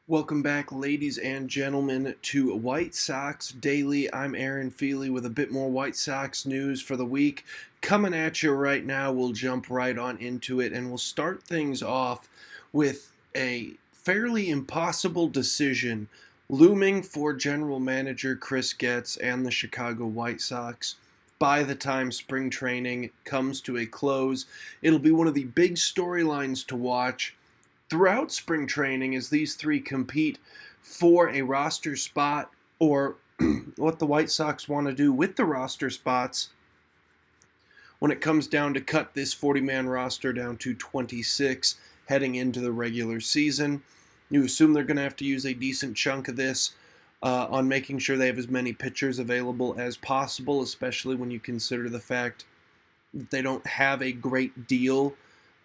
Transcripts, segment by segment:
Welcome back, ladies and gentlemen, to White Sox Daily. I'm Aaron Feely with a bit more White Sox news for the week. Coming at you right now, we'll jump right on into it, and we'll start things off with a fairly impossible decision looming for general manager Chris Getz and the Chicago White Sox. By the time spring training comes to a close, it'll be one of the big storylines to watch throughout spring training as these three compete for a roster spot or what the White Sox want to do with the roster spots when it comes down to cut this 40-man roster down to 26 heading into the regular season. You assume they're going to have to use a decent chunk of this on making sure they have as many pitchers available as possible, especially when you consider the fact that they don't have a great deal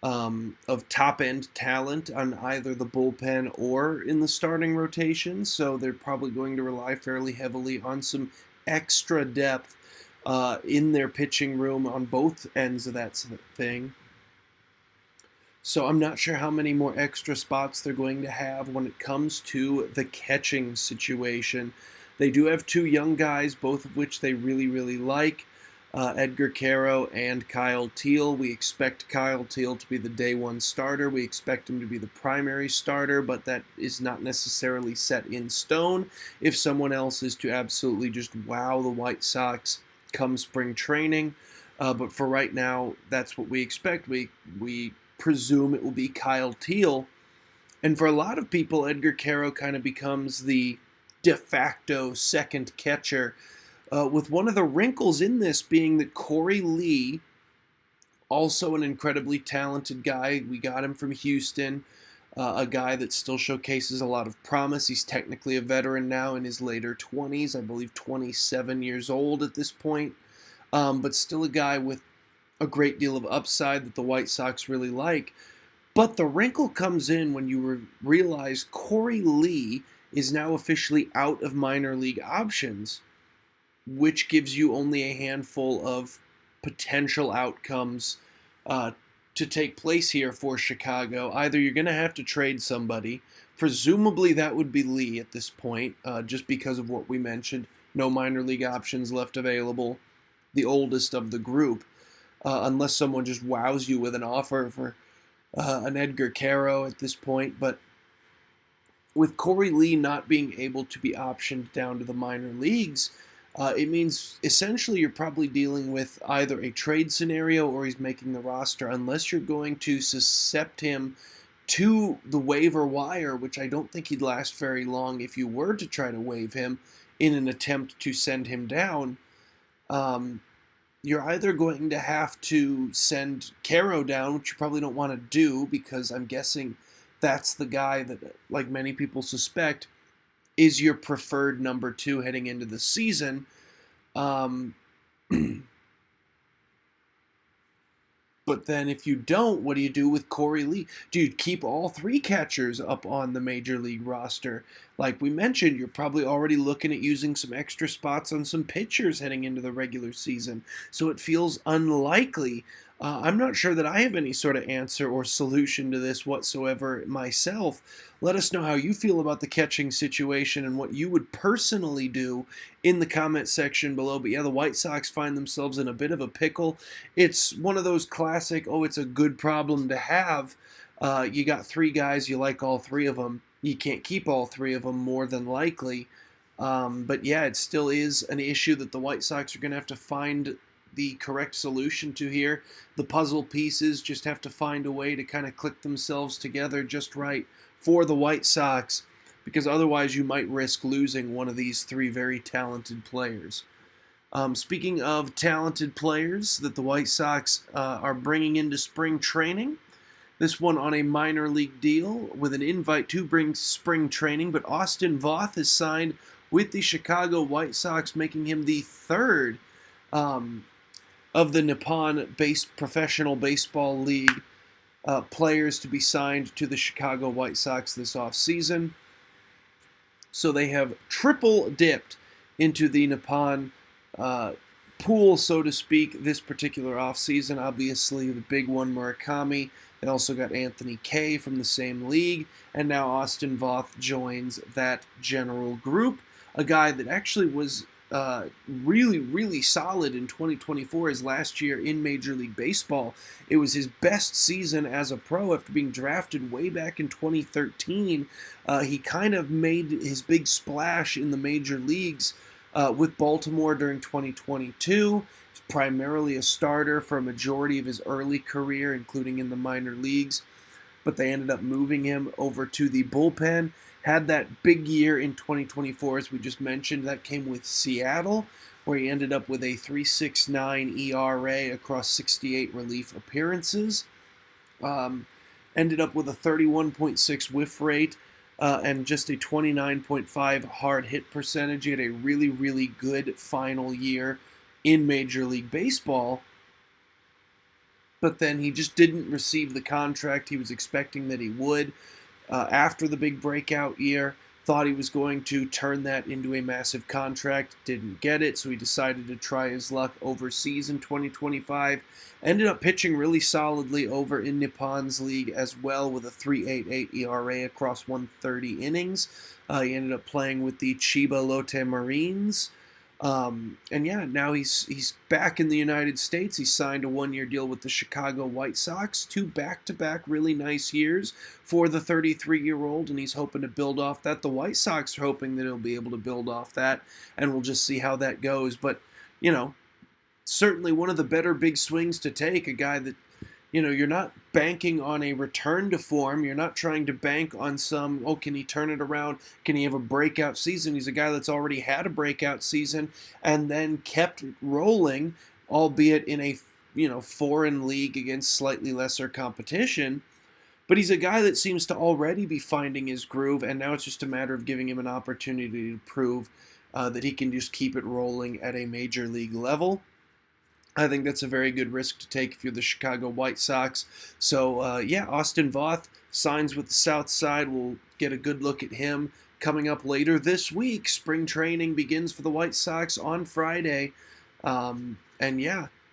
of top-end talent on either the bullpen or in the starting rotation, so they're probably going to rely fairly heavily on some extra depth in their pitching room on both ends of that thing. So I'm not sure how many more extra spots they're going to have when it comes to the catching situation. They do have two young guys, both of which they really, really like. Edgar Caro and Kyle Teel. We expect Kyle Teel to be the day one starter. We expect him to be the primary starter, but that is not necessarily set in stone. If someone else is to absolutely just wow the White Sox come spring training, but for right now, that's what we expect. We presume it will be Kyle Teel, and for a lot of people, Edgar Caro kind of becomes the de facto second catcher. With one of the wrinkles in this being that Corey Lee, also an incredibly talented guy, we got him from Houston, a guy that still showcases a lot of promise. He's technically a veteran now in his later 20s, I believe 27 years old at this point, but still a guy with a great deal of upside that the White Sox really like. But the wrinkle comes in when you realize Corey Lee is now officially out of minor league options, which gives you only a handful of potential outcomes to take place here for Chicago. Either you're going to have to trade somebody, presumably that would be Lee at this point, just because of what we mentioned. No minor league options left available, the oldest of the group, unless someone just wows you with an offer for an Edgar Caro at this point. But with Corey Lee not being able to be optioned down to the minor leagues, it means essentially you're probably dealing with either a trade scenario or he's making the roster, unless you're going to suscept him to the waiver wire, which I don't think he'd last very long if you were to try to waive him in an attempt to send him down. You're either going to have to send Caro down, which you probably don't want to do because I'm guessing that's the guy that, like many people suspect, is your preferred number two heading into the season. But then if you don't, what do you do with Corey Lee? Do you keep all three catchers up on the major league roster? Like we mentioned, you're probably already looking at using some extra spots on some pitchers heading into the regular season. So it feels unlikely. I'm not sure that I have any sort of answer or solution to this whatsoever myself. Let us know how you feel about the catching situation and what you would personally do in the comment section below. But yeah, the White Sox find themselves in a bit of a pickle. It's one of those classic, oh, it's a good problem to have. You got three guys, you like all three of them. You can't keep all three of them more than likely. But yeah, it still is an issue that the White Sox are going to have to find the correct solution to here. The puzzle pieces just have to find a way to kind of click themselves together just right for the White Sox, because otherwise you might risk losing one of these three very talented players. Speaking of talented players that the White Sox are bringing into spring training, this one on a minor league deal with an invite to bring spring training, but Austin Voth is signed with the Chicago White Sox, making him the third of the Nippon-based professional baseball league players to be signed to the Chicago White Sox this offseason. So they have triple dipped into the Nippon pool, so to speak, this particular offseason. Obviously, the big one, Murakami, They also got Anthony Kay from the same league, and now Austin Voth joins that general group. A guy that actually was really, really solid in 2024, his last year in Major League Baseball. It was his best season as a pro after being drafted way back in 2013. He kind of made his big splash in the major leagues with Baltimore during 2022. He's primarily a starter for a majority of his early career, including in the minor leagues. But they ended up moving him over to the bullpen. Had that big year in 2024, as we just mentioned. That came with Seattle, where he ended up with a 3.69 ERA across 68 relief appearances. Ended up with a 31.6 whiff rate and just a 29.5 hard hit percentage. He had a really, really good final year in Major League Baseball. But then he just didn't receive the contract he was expecting that he would. After the big breakout year, thought he was going to turn that into a massive contract, didn't get it, so he decided to try his luck overseas in 2025. Ended up pitching really solidly over in Nippon's league as well with a 3.88 ERA across 130 innings. He ended up playing with the Chiba Lotte Marines. And yeah, now he's back in the United States. He signed a one-year deal with the Chicago White Sox, 2 back-to-back really nice years for the 33-year-old, and he's hoping to build off that. The White Sox are hoping that he'll be able to build off that, and we'll just see how that goes. But, certainly one of the better big swings to take, a guy that, you're not banking on a return to form. You're not trying to bank on can he turn it around? Can he have a breakout season? He's a guy that's already had a breakout season and then kept rolling, albeit in a, foreign league against slightly lesser competition. But he's a guy that seems to already be finding his groove, and now it's just a matter of giving him an opportunity to prove that he can just keep it rolling at a major league level. I think that's a very good risk to take if you're the Chicago White Sox. So, Austin Voth signs with the South Side. We'll get a good look at him coming up later this week. Spring training begins for the White Sox on Friday.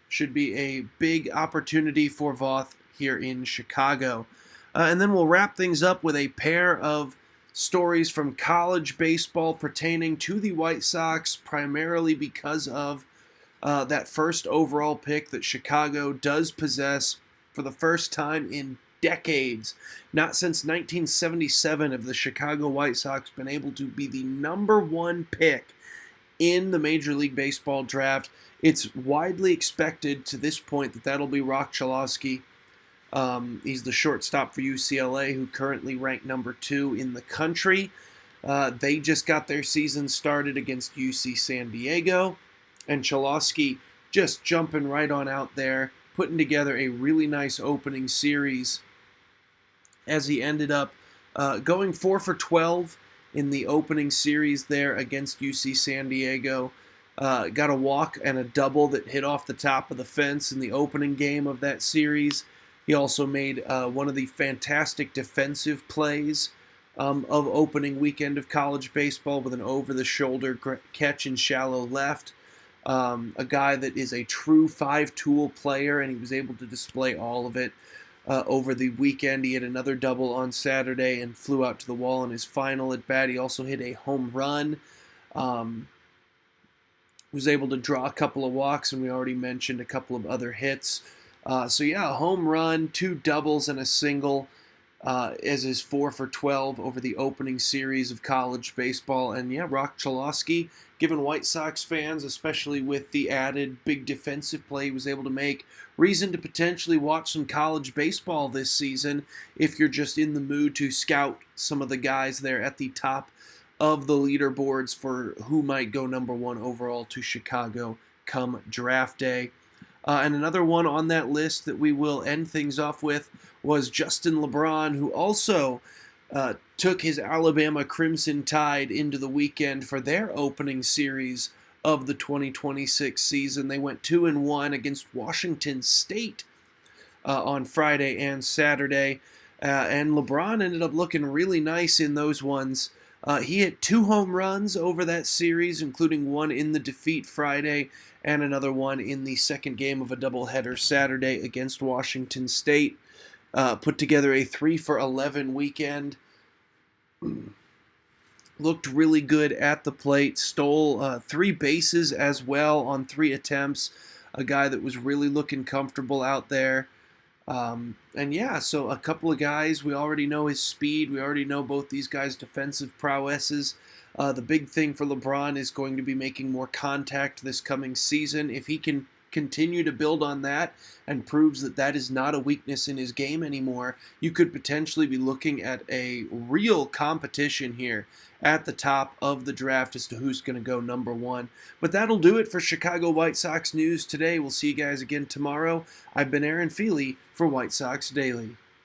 Should be a big opportunity for Voth here in Chicago. And then we'll wrap things up with a pair of stories from college baseball pertaining to the White Sox, primarily because of that first overall pick that Chicago does possess for the first time in decades. Not since 1977 have the Chicago White Sox been able to be the number one pick in the Major League Baseball draft. It's widely expected to this point that that'll be Rock Chalosky. He's the shortstop for UCLA, who currently ranked number 2 in the country. They just got their season started against UC San Diego. And Chalosky just jumping right on out there, putting together a really nice opening series as he ended up going 4 for 12 in the opening series there against UC San Diego. Got a walk and a double that hit off the top of the fence in the opening game of that series. He also made one of the fantastic defensive plays of opening weekend of college baseball with an over-the-shoulder catch in shallow left. A guy that is a true 5-tool player, and he was able to display all of it over the weekend. He had another double on Saturday and flew out to the wall in his final at bat. He also hit a home run. Was able to draw a couple of walks, and we already mentioned a couple of other hits. A home run, 2 doubles, and a single as his 4 for 12 over the opening series of college baseball. And Rock Chalosky, given White Sox fans, especially with the added big defensive play he was able to make, reason to potentially watch some college baseball this season if you're just in the mood to scout some of the guys there at the top of the leaderboards for who might go number 1 overall to Chicago come draft day. And another one on that list that we will end things off with was Justin LeBron, who also took his Alabama Crimson Tide into the weekend for their opening series of the 2026 season. They went 2-1 against Washington State on Friday and Saturday. And LeBron ended up looking really nice in those ones. He hit 2 home runs over that series, including one in the defeat Friday and another one in the second game of a doubleheader Saturday against Washington State. put together a 3 for 11 weekend. Looked really good at the plate, stole 3 bases as well on 3 attempts. A guy that was really looking comfortable out there. And yeah, so a couple of guys, we already know his speed. We already know both these guys' defensive prowesses. The big thing for LeBron is going to be making more contact this coming season. If he can continue to build on that and proves that that is not a weakness in his game anymore, you could potentially be looking at a real competition here at the top of the draft as to who's going to go number 1. But that'll do it for Chicago White Sox news today. We'll see you guys again tomorrow. I've been Aaron Feely for White Sox Daily.